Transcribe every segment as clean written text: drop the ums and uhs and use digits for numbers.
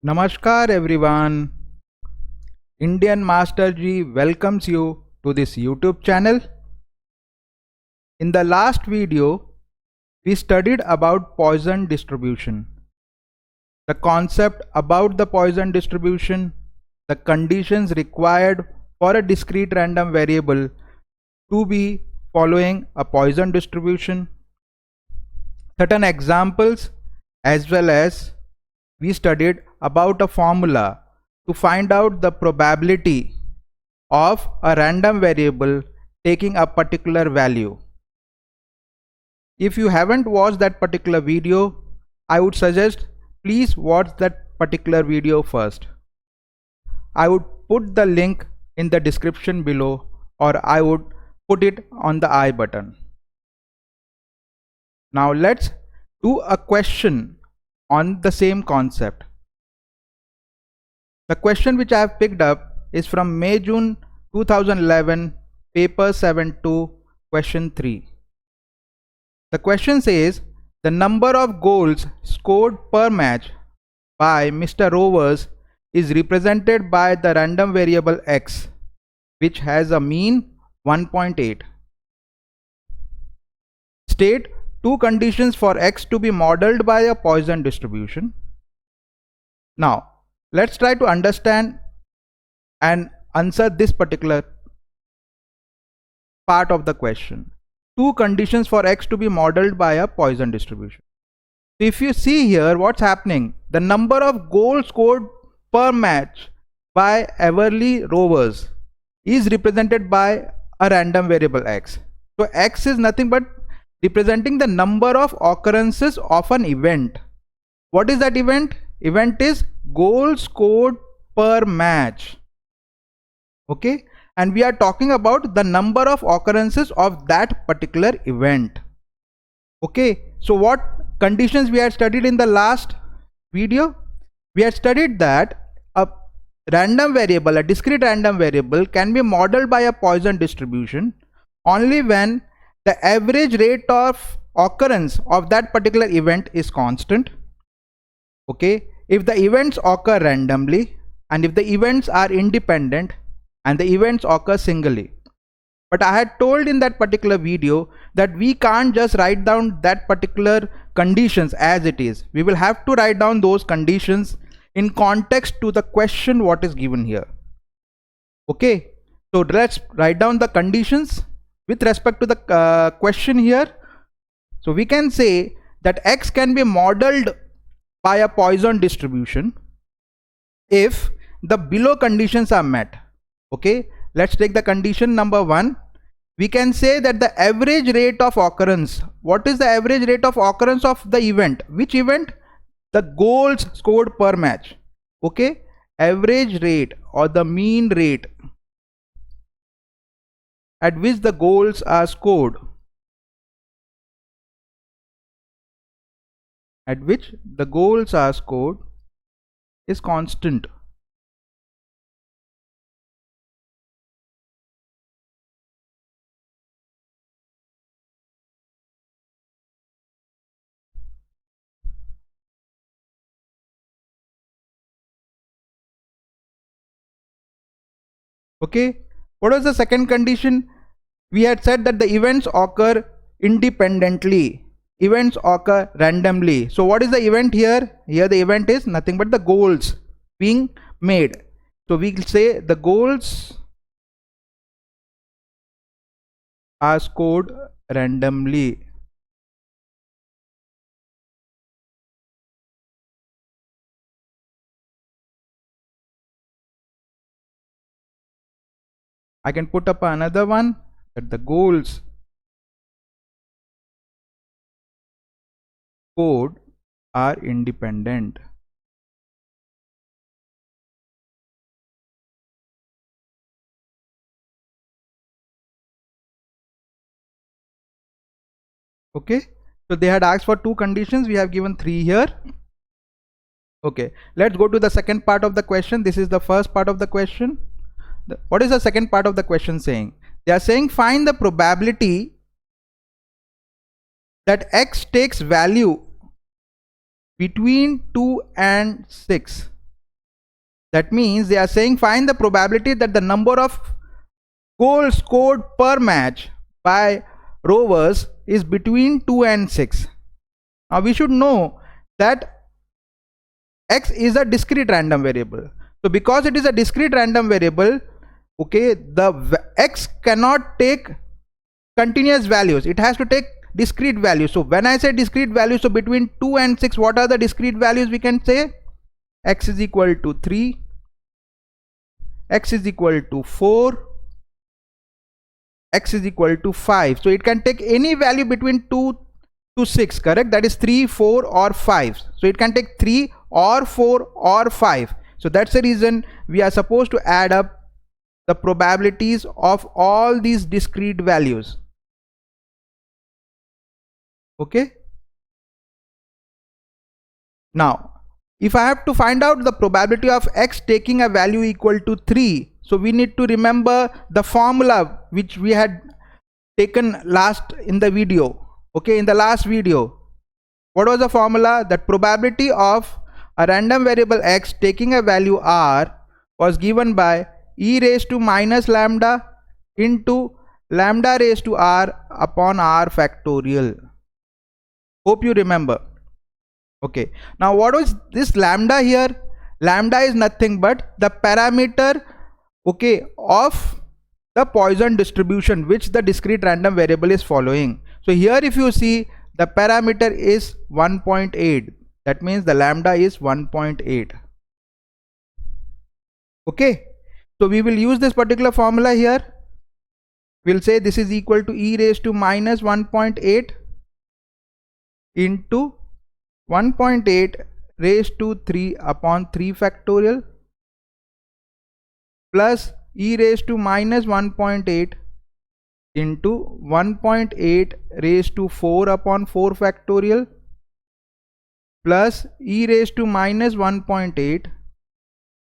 Namaskar everyone. Indian Master Ji welcomes you to this YouTube channel. In the last video, we studied about Poisson distribution. The concept about the Poisson distribution, the conditions required for a discrete random variable to be following a Poisson distribution, certain examples, as well as we studied about a formula to find out the probability of a random variable taking a particular value. If you haven't watched that particular video, I would suggest please watch that particular video first. I would put the link in the description below, or I would put it on the I button. Now let's do a question on the same concept. The question which I have picked up is from May-June 2011, paper 7-2, question 3. The question says, the number of goals scored per match by Mr. Rovers is represented by the random variable x, which has a mean 1.8. State two conditions for x to be modeled by a Poisson distribution. Now, let's try to understand and answer this particular part of the question. Two conditions for x to be modeled by a Poisson distribution. If you see here what's happening, the number of goals scored per match by Everly Rovers is represented by a random variable x. So x is nothing but representing the number of occurrences of an event. What is that event? Event is goals scored per match. Okay, and we are talking about the number of occurrences of that particular event. Okay, so what conditions we had studied in the last video? We had studied that a random variable, a discrete random variable, can be modeled by a Poisson distribution only when the average rate of occurrence of that particular event is constant. Okay, if the events occur randomly and if the events are independent and the events occur singly. But I had told in that particular video that we can't just write down that particular conditions as it is. We will have to write down those conditions in context to the question what is given here. Okay, so let's write down the conditions with respect to the question here. So we can say that x can be modeled by a Poisson distribution if the below conditions are met. Okay, let's take the condition number 1. We can say that the average rate of occurrence, what is the average rate of occurrence of the event? Which event? The goals scored per match. Okay, average rate or the mean rate at which the goals are scored, is constant. Okay, what was the second condition? We had said that the events occur independently, events occur randomly. So what is the event here? Here the event is nothing but the goals being made. So we will say the goals are scored randomly. I can put up another one, that the goals scored are independent. Okay, so they had asked for two conditions, we have given 3 here. Okay, let's go to the second part of the question. This is the first part of the question. What is the second part of the question saying? They are saying find the probability that x takes value between 2 and 6 That means they are saying find the probability that the number of goals scored per match by rovers is between 2 and 6. Now we should know that x is a discrete random variable. So because it is a discrete random variable, okay, the x cannot take continuous values. It has to take discrete values. So when I say discrete values, so between 2 and 6, what are the discrete values we can say? X is equal to 3, x is equal to 4, x is equal to 5. So it can take any value between 2 to 6, correct? That is 3, 4 or 5. So it can take 3 or 4 or 5. So that's the reason we are supposed to add up the probabilities of all these discrete values. Okay. Now if I have to find out the probability of x taking a value equal to 3, so we need to remember the formula which we had taken last in the video. Okay, in the last video, what was the formula? That probability of a random variable x taking a value r was given by e raised to minus lambda into lambda raised to r upon r factorial. Hope you remember. Okay, now what was this lambda here? Lambda is nothing but the parameter, okay, of the Poisson distribution which the discrete random variable is following. So here if you see, the parameter is 1.8. That means the lambda is 1.8. Okay, so we will use this particular formula here. We'll say this is equal to e raised to minus 1.8 into 1.8 raised to 3 upon 3 factorial plus e raised to minus 1.8 into 1.8 raised to 4 upon 4 factorial plus e raised to minus 1.8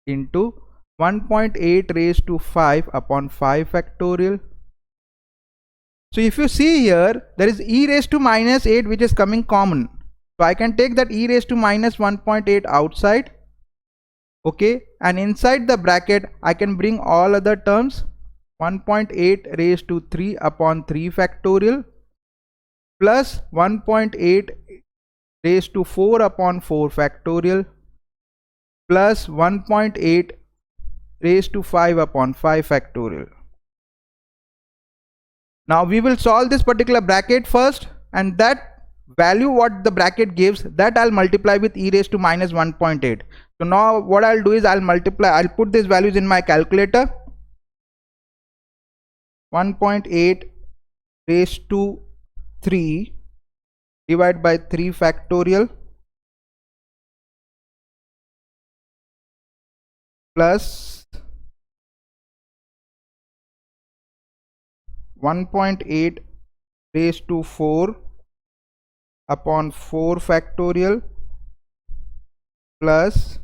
into 1.8 raised to 5 upon 5 factorial. So if you see here, there is e raised to minus 8 which is coming common. So I can take that e raised to minus 1.8 outside, okay, and inside the bracket I can bring all other terms. 1.8 raised to 3 upon 3 factorial plus 1.8 raised to 4 upon 4 factorial plus 1.8 raised to 5 upon 5 factorial. Now we will solve this particular bracket first, and that value what the bracket gives, that I'll multiply with e raised to minus 1.8. So now what I'll do is I'll put these values in my calculator. 1.8 raised to 3 divided by 3 factorial plus 1.8 raised to 4 upon 4 factorial plus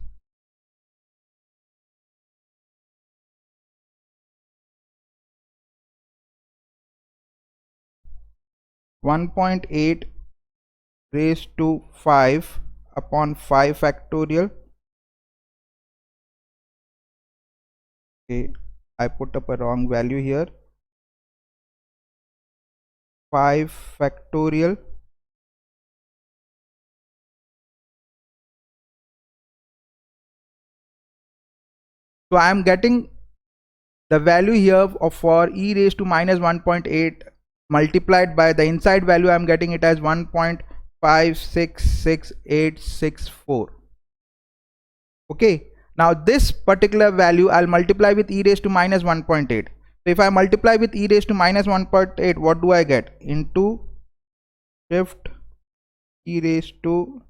1.8 raised to 5 upon 5 factorial. Okay, I put up a wrong value here. 5 factorial so I am getting the value here of for e raised to minus 1.8 multiplied by the inside value. I am getting it as 1.566864. okay, now this particular value I'll multiply with e raised to minus 1.8. So if I multiply with e raised to minus 1.8, what do I get? Into shift e raised to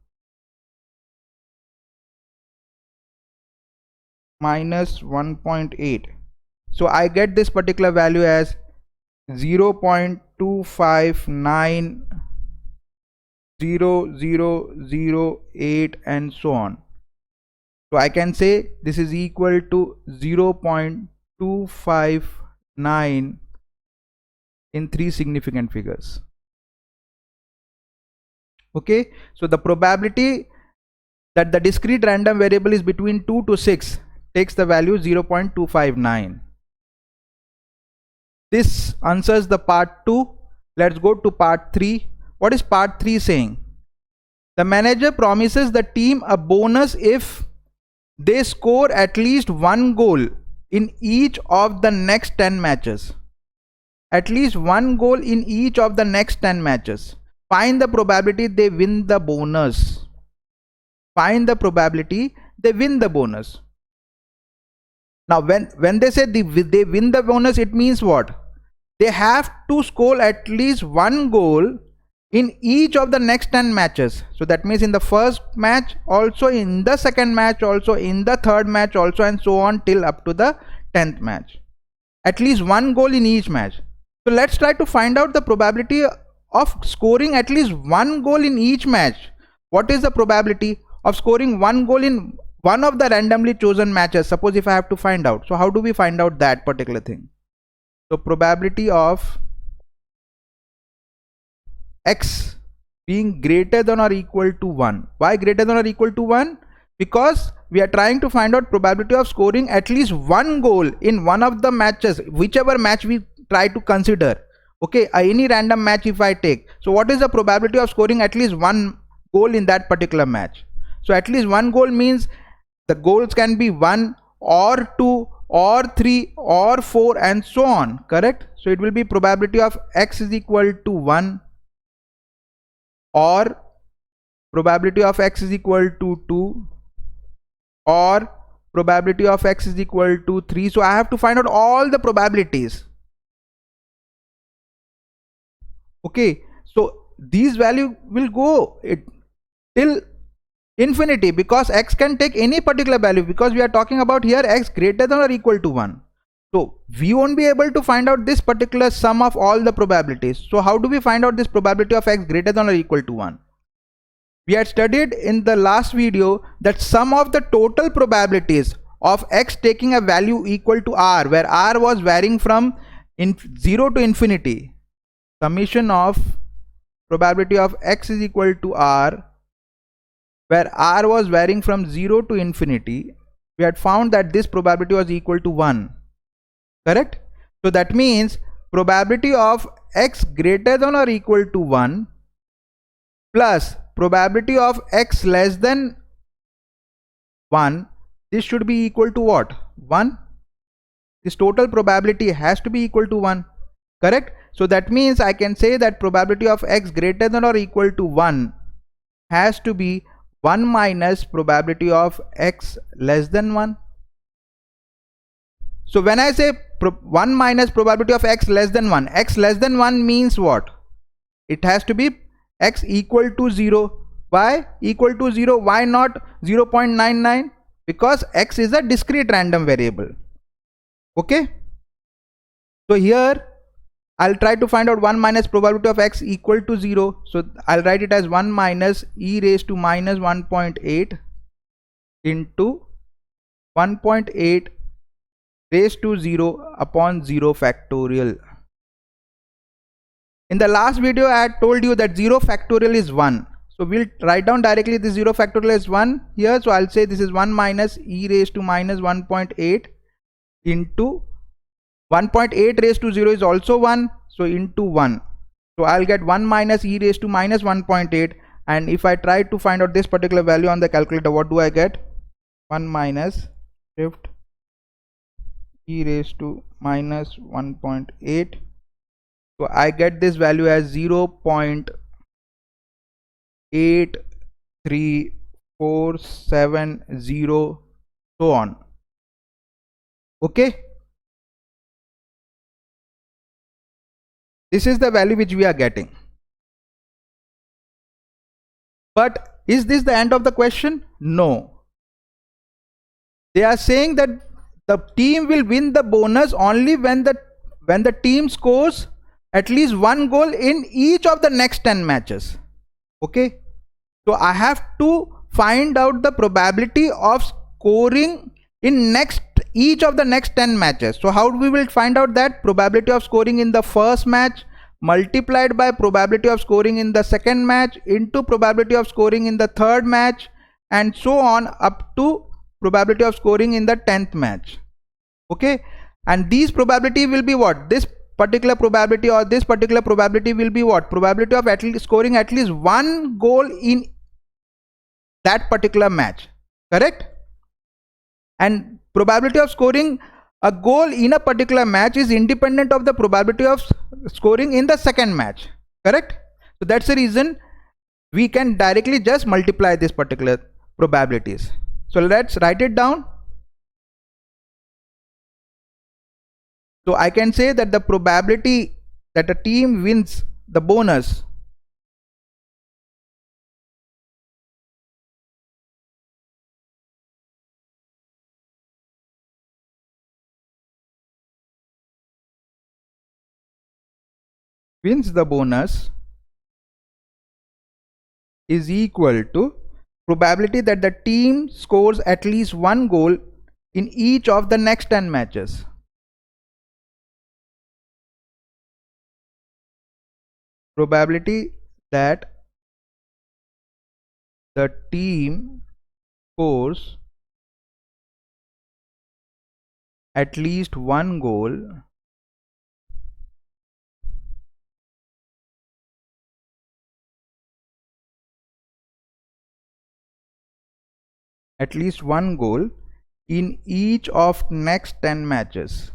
minus 1.8. So I get this particular value as 0.2590008 and so on. So I can say this is equal to 0.259 in 3 significant figures. Okay, so the probability that the discrete random variable is between 2 to 6 takes the value 0.259. This answers the part 2. Let's go to part 3. What is part 3 saying? The manager promises the team a bonus if they score at least one goal in each of the next 10 matches. At least one goal in each of the next 10 matches. Find the probability they win the bonus. Find the probability they win the bonus. Now when they say they win the bonus, it means what? They have to score at least one goal in each of the next 10 matches. So that means in the first match also, in the second match also, in the third match also, and so on till up to the 10th match. At least one goal in each match. So let's try to find out the probability of scoring at least one goal in each match. What is the probability of scoring one goal in one of the randomly chosen matches? Suppose if I have to find out. So how do we find out that particular thing? So probability of x being greater than or equal to 1. Why greater than or equal to 1? Because we are trying to find out probability of scoring at least one goal in one of the matches, whichever match we try to consider. Okay, any random match if I take. So what is the probability of scoring at least one goal in that particular match? So at least one goal means the goals can be 1 or 2 or 3 or 4 and so on, correct? So it will be probability of x is equal to 1, or probability of x is equal to 2, or probability of x is equal to 3. So I have to find out all the probabilities. Okay, so these value will go till infinity, because x can take any particular value, because we are talking about here x greater than or equal to 1. So we won't be able to find out this particular sum of all the probabilities. So how do we find out this probability of x greater than or equal to 1? We had studied in the last video that sum of the total probabilities of x taking a value equal to r, where r was varying from 0 to infinity. Summation of probability of x is equal to r, where r was varying from 0 to infinity. We had found that this probability was equal to 1. Correct? So that means probability of x greater than or equal to 1 plus probability of x less than 1, this should be equal to what? 1. This total probability has to be equal to 1. Correct? So that means I can say that probability of x greater than or equal to 1 has to be 1 minus probability of x less than 1. So when I say 1 minus probability of x less than 1, x less than 1 means what? It has to be x equal to 0. Why equal to 0? Why not 0.99? Because x is a discrete random variable. Okay. So here I'll try to find out 1 minus probability of x equal to 0. So I'll write it as 1 minus e raised to minus 1.8 into 1.8 raised to 0 upon 0 factorial. In the last video I had told you that 0 factorial is 1. So we'll write down directly this 0 factorial is 1 here. So I'll say this is 1 minus e raised to minus 1.8 into 1.8 raised to 0 is also 1. So into 1. So I'll get 1 minus e raised to minus 1.8. And if I try to find out this particular value on the calculator, what do I get? 1 minus shift e raised to minus 1.8. So I get this value as 0.83470, so on. Okay. This is the value which we are getting. But is this the end of the question? No. They are saying that the team will win the bonus only when the team scores at least one goal in each of the next 10 matches. Okay. So I have to find out the probability of scoring in each of the next 10 matches. So how we will find out that? Probability of scoring in the first match multiplied by probability of scoring in the second match into probability of scoring in the third match, and so on up to probability of scoring in the 10th match. Okay, and these probability will be what? This particular probability or this particular probability will be what? Probability of at least scoring at least one goal in that particular match, correct? And probability of scoring a goal in a particular match is independent of the probability of scoring in the second match, correct? So that's the reason we can directly just multiply this particular probabilities. So let's write it down. So I can say that the probability that a team wins the bonus is equal to probability that the team scores at least one goal in each of the next 10 matches. Probability that the team scores at least one goal in each of next 10 matches.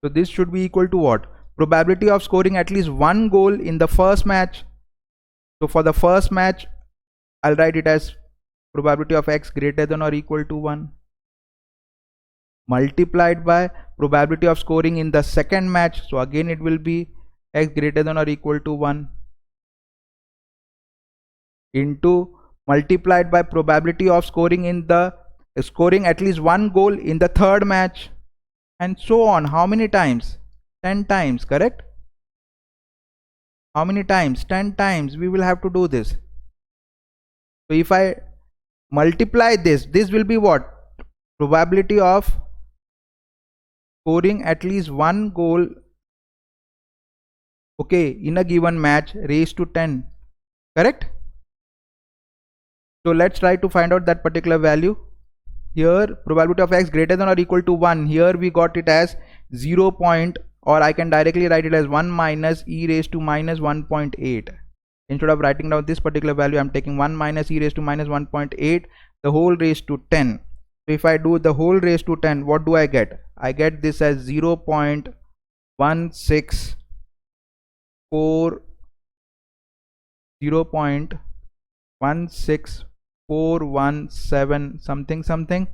So this should be equal to what? Probability of scoring at least one goal in the first match. So for the first match, I'll write it as probability of x greater than or equal to 1 multiplied by probability of scoring in the second match. So again it will be x greater than or equal to 1 into multiplied by probability of scoring at least one goal in the third match, and so on. How many times? 10 times, correct? How many times? 10 times we will have to do this. So if I multiply this will be what? Probability of scoring at least one goal, okay, in a given match raised to 10, correct? So let's try to find out that particular value. Here probability of x greater than or equal to 1, here we got it as 0. Or I can directly write it as 1 minus e raised to minus 1.8. Instead of writing down this particular value, I'm taking 1 minus e raised to minus 1.8, the whole raised to 10. So if I do the whole raised to 10, what do I get? I get this as 0.16417 something.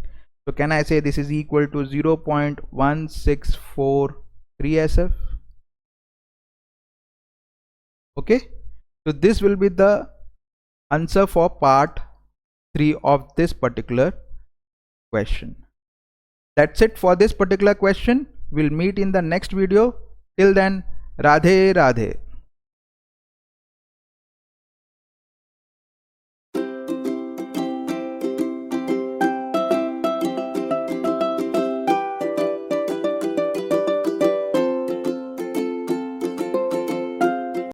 So can I say this is equal to 0.1643 SF? Okay, so this will be the answer for part 3 of this particular question. That's it for this particular question. We'll meet in the next video. Till then, Radhe Radhe.